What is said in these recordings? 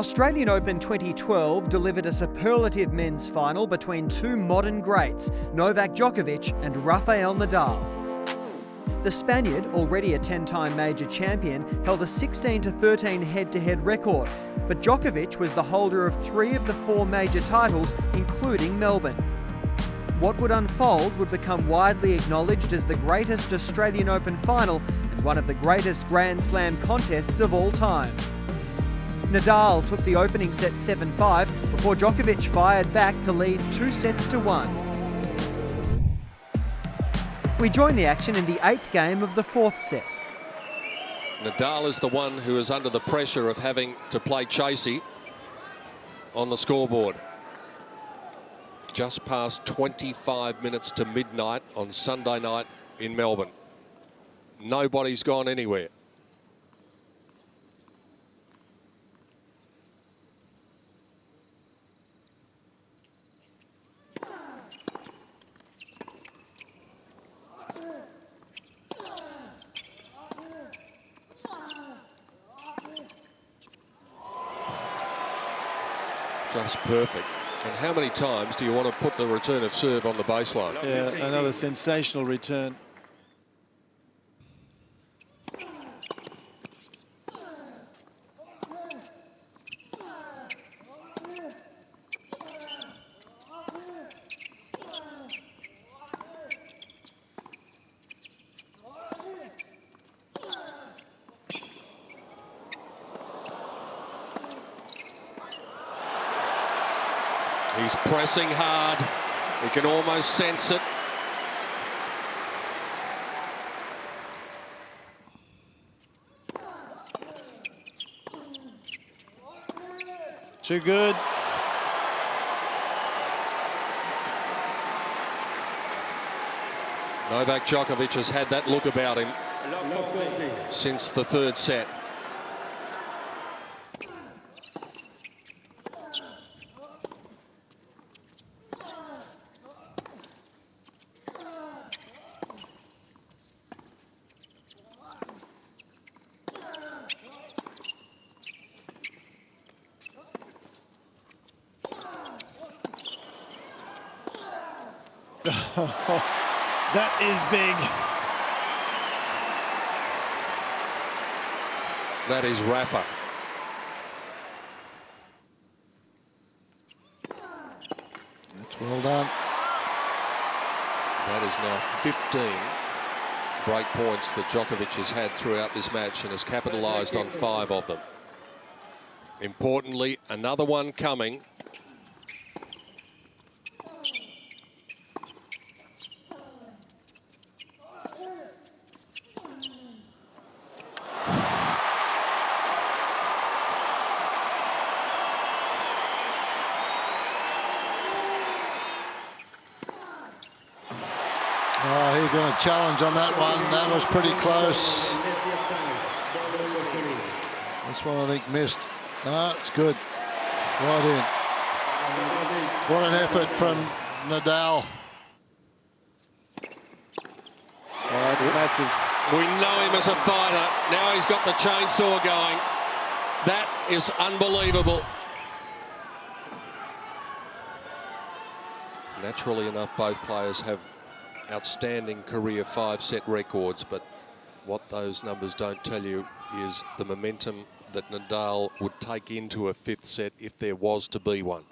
Australian Open 2012 delivered a superlative men's final between two modern greats, Novak Djokovic and Rafael Nadal. The Spaniard, already a 10-time major champion, held a 16-13 head-to-head record, but Djokovic was the holder of 3 of the 4 major titles, including Melbourne. What would unfold would become widely acknowledged as the greatest Australian Open final and one of the greatest Grand Slam contests of all time. Nadal took the opening set 7-5 before Djokovic fired back to lead 2-1. We join the action in the 8th game of the 4th set. Nadal is the one who is under the pressure of having to play chasey on the scoreboard. Just past 25 minutes to midnight on Sunday night in Melbourne. Nobody's gone anywhere. Just perfect. And how many times do you want to put the return of serve on the baseline? Yeah, another sensational return. He's pressing hard. We can almost sense it. Too good. Novak Djokovic has had that look about him since the 3rd set. That is big. That is Rafa. That's well done. That is now 15 break points that Djokovic has had throughout this match and has capitalised on 5 of them. Importantly, another one coming. Oh, he's going to challenge on that one. That was pretty close. This one I think missed. No, it's good. Right in. What an effort from Nadal. Oh, it's massive. We know him as a fighter. Now he's got the chainsaw going. That is unbelievable. Naturally enough, both players have outstanding career 5-set records, but what those numbers don't tell you is the momentum that Nadal would take into a 5th set if there was to be one.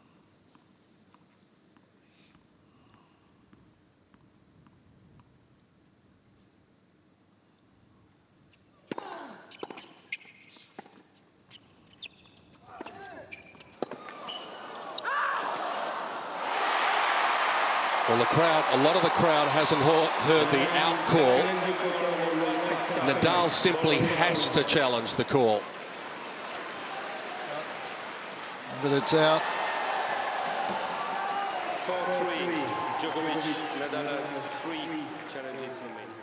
Well, the crowd, a lot of the crowd hasn't heard the out call. Nadal simply has to challenge the call. But it's out. 4-3. Djokovic, Nadal has 3 challenges remaining.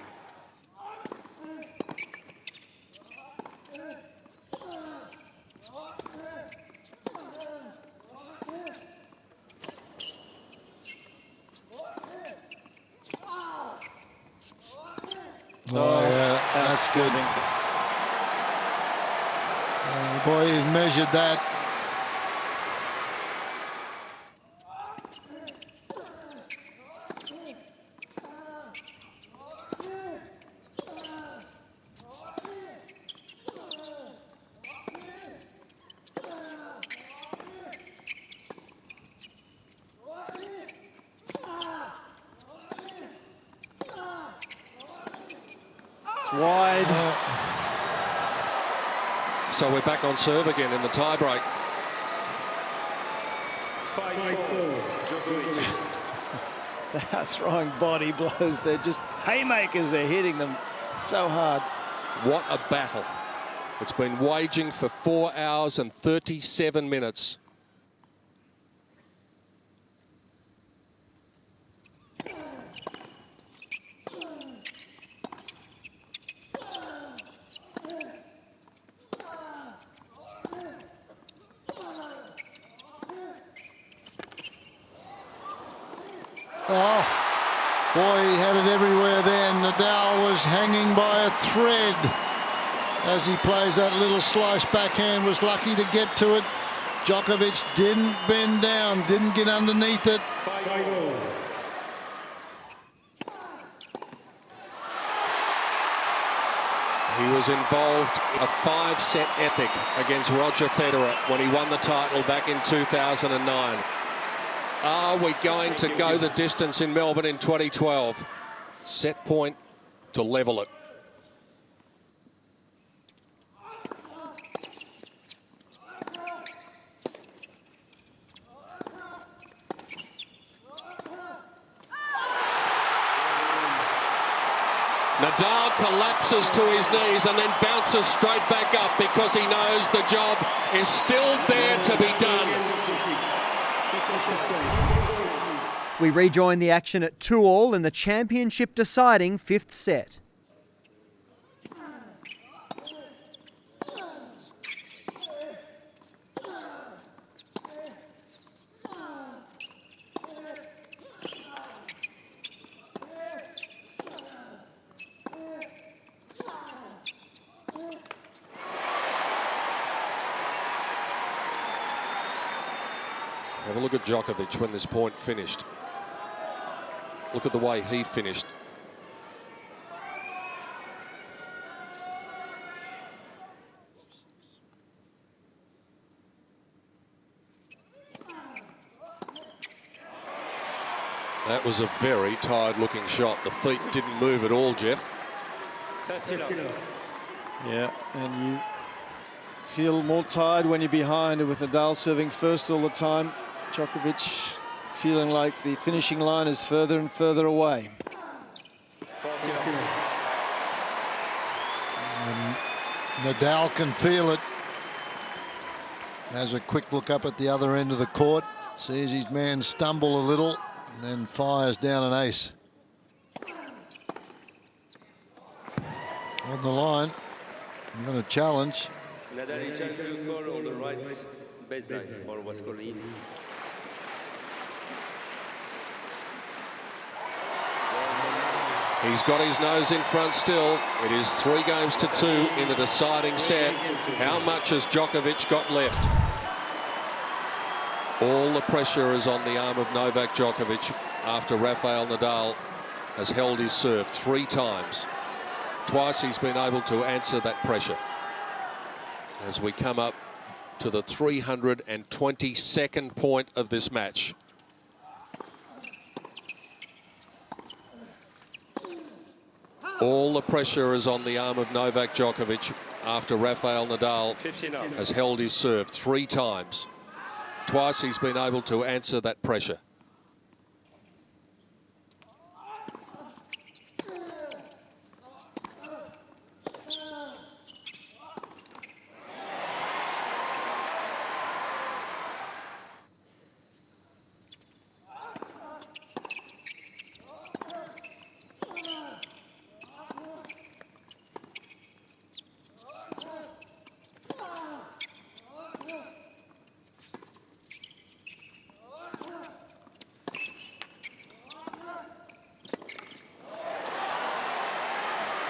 Oh, yeah, that's good. Boy, he's measured that. wide. So we're back on serve again in the tie-break. 5-4, Djokovic. They are throwing body blows. They're just haymakers. They're hitting them so hard. What a battle. It's been waging for 4 hours and 37 minutes. Oh, boy, he had it everywhere then. Nadal was hanging by a thread as he plays that little slice backhand, was lucky to get to it. Djokovic didn't bend down, didn't get underneath it. 5-0. He was involved a 5-set epic against Roger Federer when he won the title back in 2009. Are we going to go the distance in Melbourne in 2012? Set point to level it. Nadal collapses to his knees and then bounces straight back up because he knows the job is still there to be done. We rejoin the action at 2-2 in the championship deciding 5th set. Have a look at Djokovic when this point finished. Look at the way he finished. That was a very tired-looking shot. The feet didn't move at all, Jeff. 30. Yeah, and you feel more tired when you're behind, with Nadal serving first all the time. Djokovic feeling like the finishing line is further and further away. Nadal can feel it. Has a quick look up at the other end of the court, sees his man stumble a little, and then fires down an ace. On the line, I'm going to challenge. Nadal is trying to call on the right baseline. Ball was called in. He's got his nose in front still. It is 3-2 in the deciding set. How much has Djokovic got left? All the pressure is on the arm of Novak Djokovic after Rafael Nadal has held his serve 3 times. Twice he's been able to answer that pressure. As we come up to the 322nd point of this match. All the pressure is on the arm of Novak Djokovic after Rafael Nadal has held his serve 3 times. Twice he's been able to answer that pressure.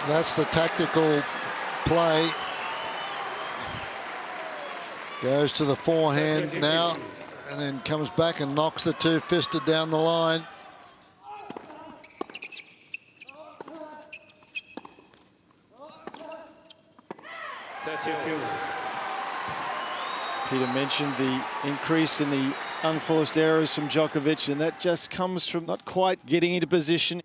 That's the tactical play. Goes to the forehand now, and then comes back and knocks the two-fisted down the line. Peter mentioned the increase in the unforced errors from Djokovic, and that just comes from not quite getting into position.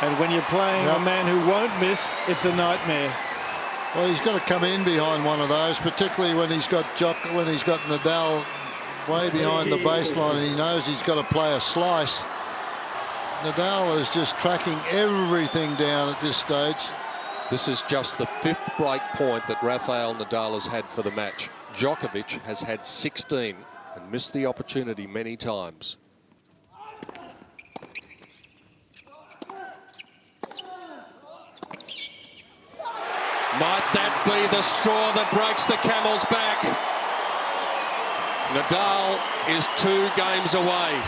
And when you're playing a man who won't miss, it's a nightmare. Well, he's got to come in behind one of those, particularly when he's got Nadal way behind the baseline and he knows he's got to play a slice. Nadal is just tracking everything down at this stage. This is just the 5th break point that Rafael Nadal has had for the match. Djokovic has had 16 and missed the opportunity many times. Might that be the straw that breaks the camel's back? Nadal is 2 games away.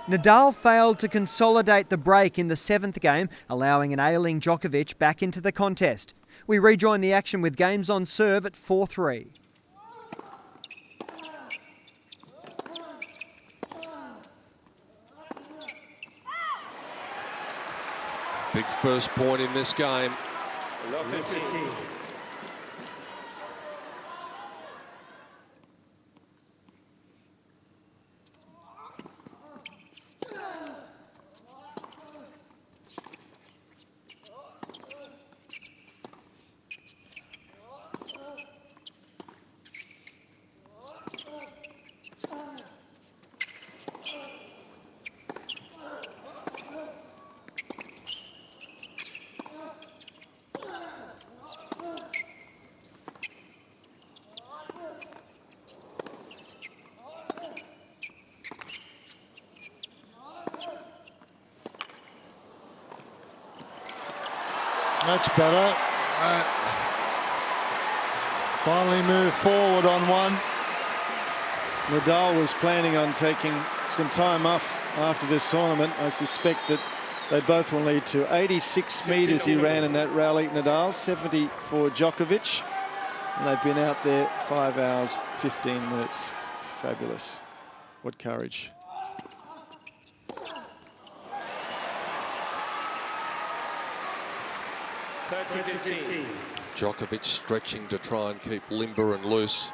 Nadal failed to consolidate the break in the 7th game, allowing an ailing Djokovic back into the contest. We rejoin the action with games on serve at 4-3. Big first point in this game. Love 15. That's better. Finally moved forward on one. Nadal was planning on taking some time off after this tournament. I suspect that they both will need to. 86 metres he ran in that rally, Nadal, 70 for Djokovic. And they've been out there 5 hours, 15 minutes. Fabulous. What courage. Djokovic stretching to try and keep limber and loose.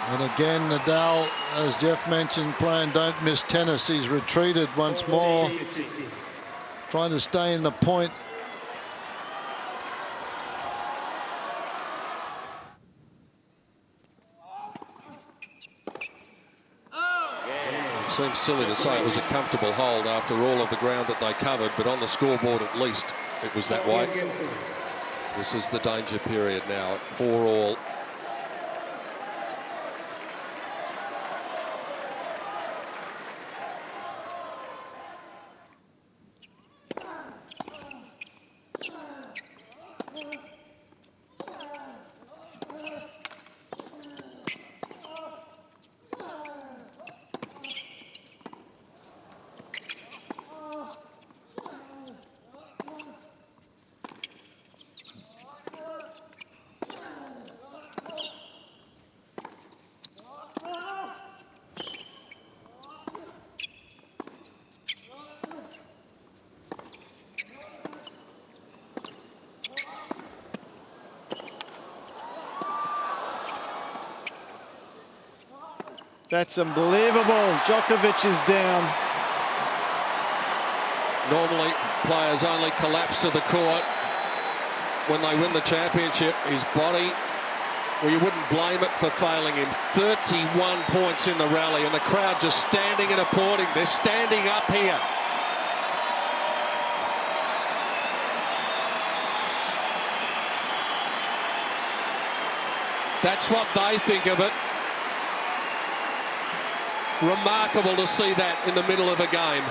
And again, Nadal, as Jeff mentioned, playing don't miss tennis. He's retreated once more, trying to stay in the point. It seems silly to say it was a comfortable hold after all of the ground that they covered, but on the scoreboard at least it was that way. This is the danger period now at 4-all. That's unbelievable. Djokovic is down. Normally, players only collapse to the court when they win the championship. His body, well, you wouldn't blame it for failing him. 31 points in the rally, and the crowd just standing and applauding. They're standing up here. That's what they think of it. Remarkable to see that in the middle of a game.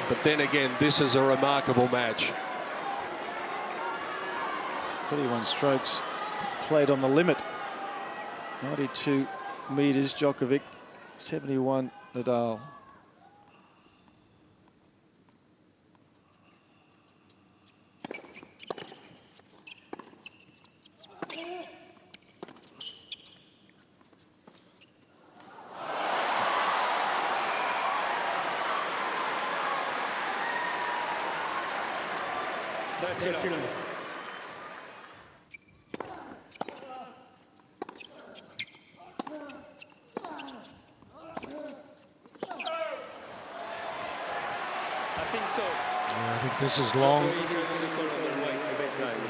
But then again, this is a remarkable match. 31 strokes played on the limit. 92 metres, Djokovic, 71 Nadal. 30 love. I think so. Yeah, I think this is long. The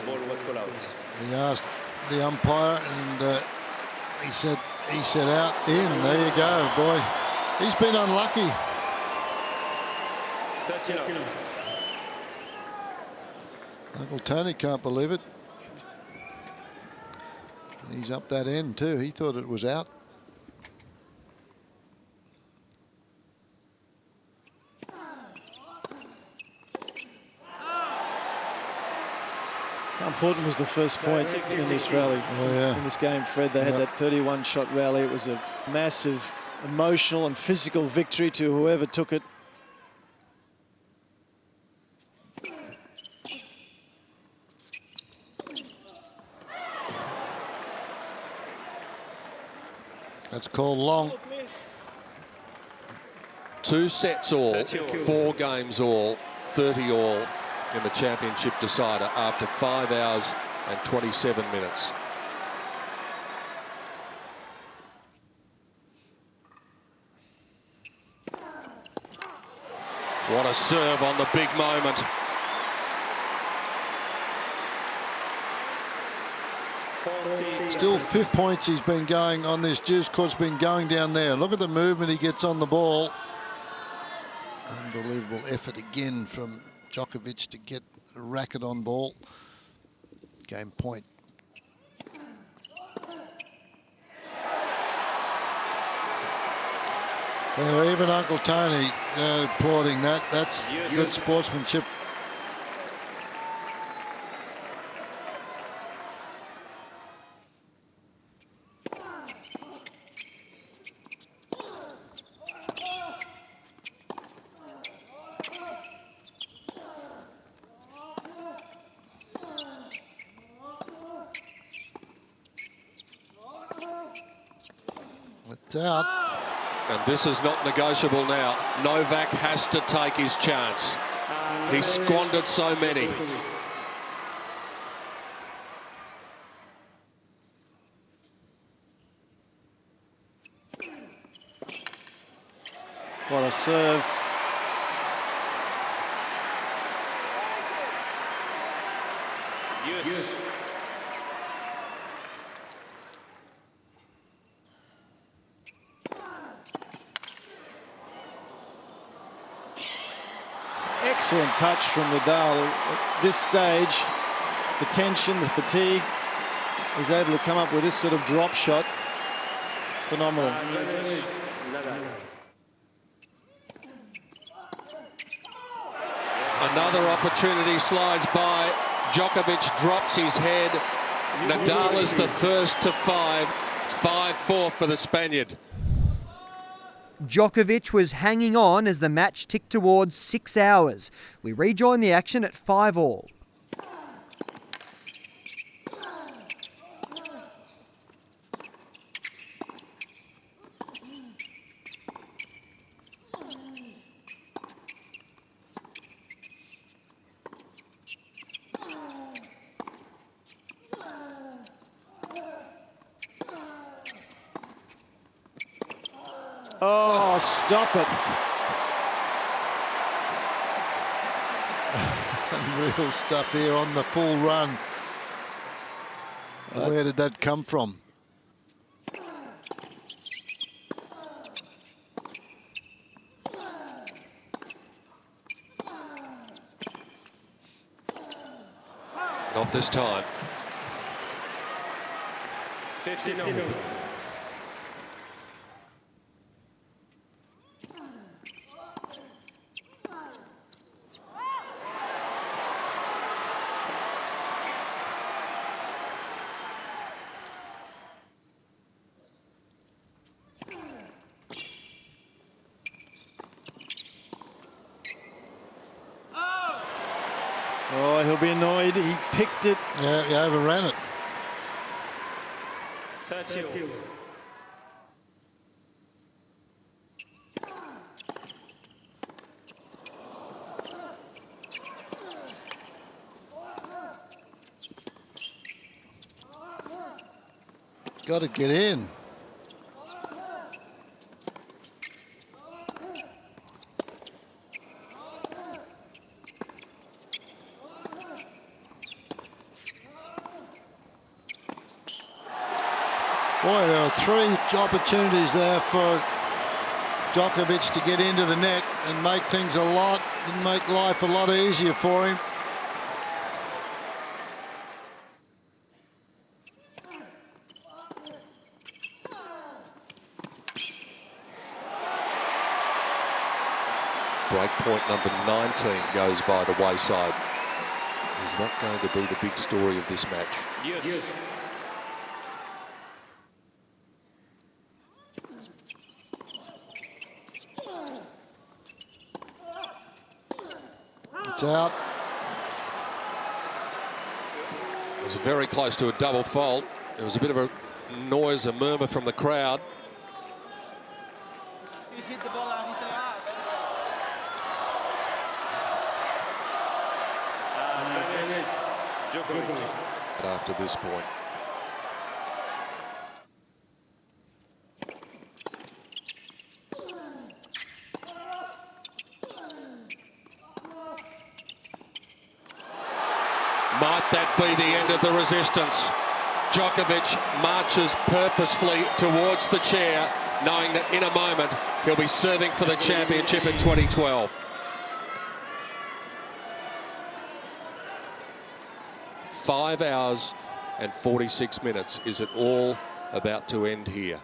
ball was called out. He asked the umpire, and he said out in. There you go, boy. He's been unlucky. 30 love. Uncle Tony can't believe it. He's up that end too. He thought it was out. How important was the first point in this rally? Oh, yeah. In this game, Fred, they had that 31-shot rally. It was a massive emotional and physical victory to whoever took it. That's called long. 2 sets all, 4 games all, 30 all in the championship decider after 5 hours and 27 minutes. What a serve on the big moment. Still 5 points he's been going on this. Juice court's been going down there. Look at the movement he gets on the ball. Unbelievable effort again from Djokovic to get a racket on ball. Game point. There, even Uncle Tony applauding that. That's good sportsmanship. It's out. And this is not negotiable now. Novak has to take his chance. He squandered so many. What a serve. Excellent touch from Nadal. At this stage, the tension, the fatigue, he's able to come up with this sort of drop shot. Phenomenal. Another opportunity slides by. Djokovic drops his head. Nadal is the first to 5-4 for the Spaniard. Djokovic was hanging on as the match ticked towards 6 hours. We rejoin the action at 5-all. Oh, stop it. Unreal stuff here on the full run. Where did that come from? Not this time. 50. Oh, he'll be annoyed. He picked it. Yeah, he overran it. 30. got to get in. Boy, there are 3 opportunities there for Djokovic to get into the net and make things make life a lot easier for him. Break point number 19 goes by the wayside. Is that going to be the big story of this match? Yes. It's out. It was very close to a double fault. There was a bit of a noise, a murmur from the crowd. He hit the ball and he said, Djokovic. After this point. Might that be the end of the resistance? Djokovic marches purposefully towards the chair, knowing that in a moment he'll be serving for the championship in 2012. 5 hours and 46 minutes. Is it all about to end here?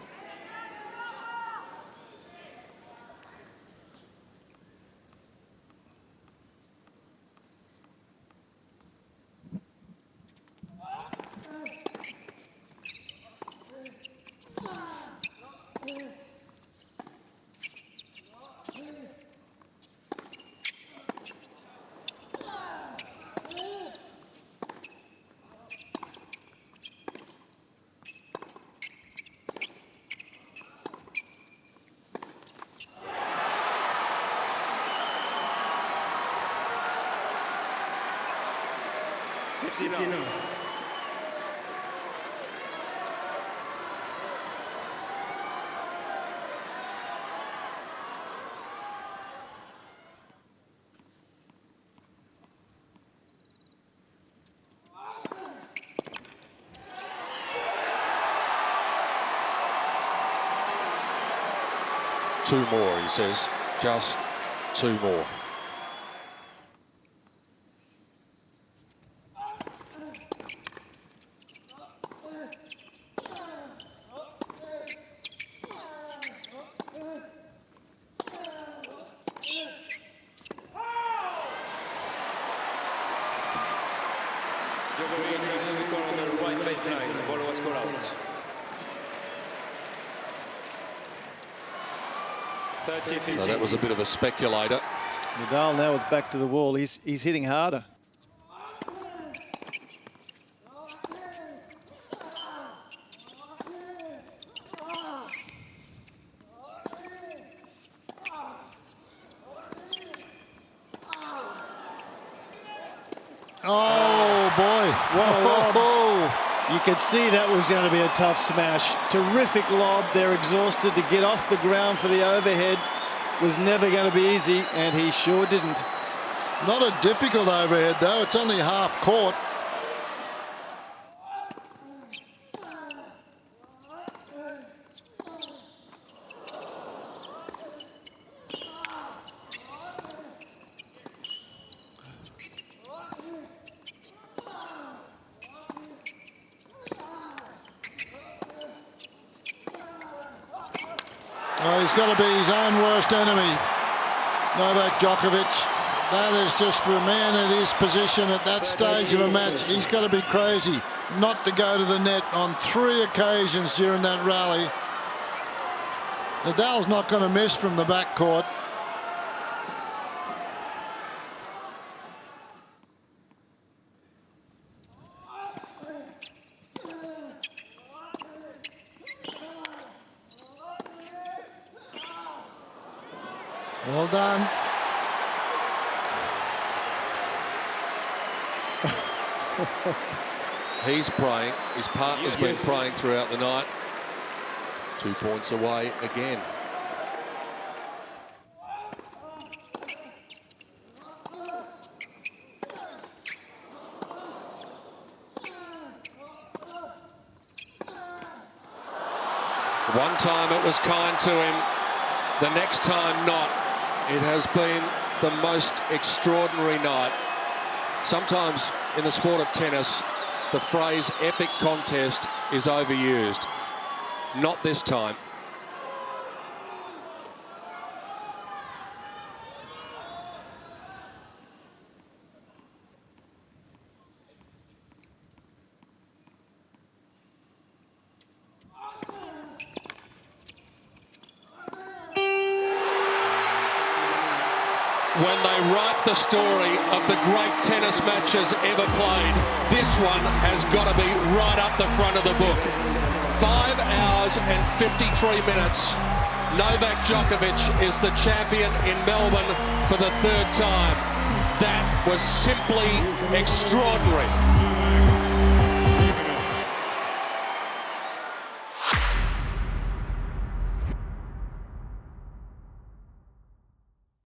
Two more, he says. Just 2 more. Djokovic to the corner on the right baseline. Ball was scored out. 30-15. So that was a bit of a speculator. Nadal now with back to the wall. He's hitting harder. Oh, boy. Whoa. You could see that was going to be a tough smash. Terrific lob. They're exhausted. To get off the ground for the overhead was never going to be easy, and he sure didn't. Not a difficult overhead, though. It's only half court. Oh, he's got to be his own worst enemy, Novak Djokovic. That is just for a man in his position at that stage of a match. He's got to be crazy not to go to the net on 3 occasions during that rally. Nadal's not going to miss from the backcourt. Well done. He's praying. His partner's been praying throughout the night. 2 points away again. One time it was kind to him, the next time not. It has been the most extraordinary night. Sometimes in the sport of tennis, the phrase epic contest is overused. Not this time. When they write the story of the great tennis matches ever played, this one has got to be right up the front of the book. 5 hours and 53 minutes. Novak Djokovic is the champion in Melbourne for the 3rd time. That was simply extraordinary.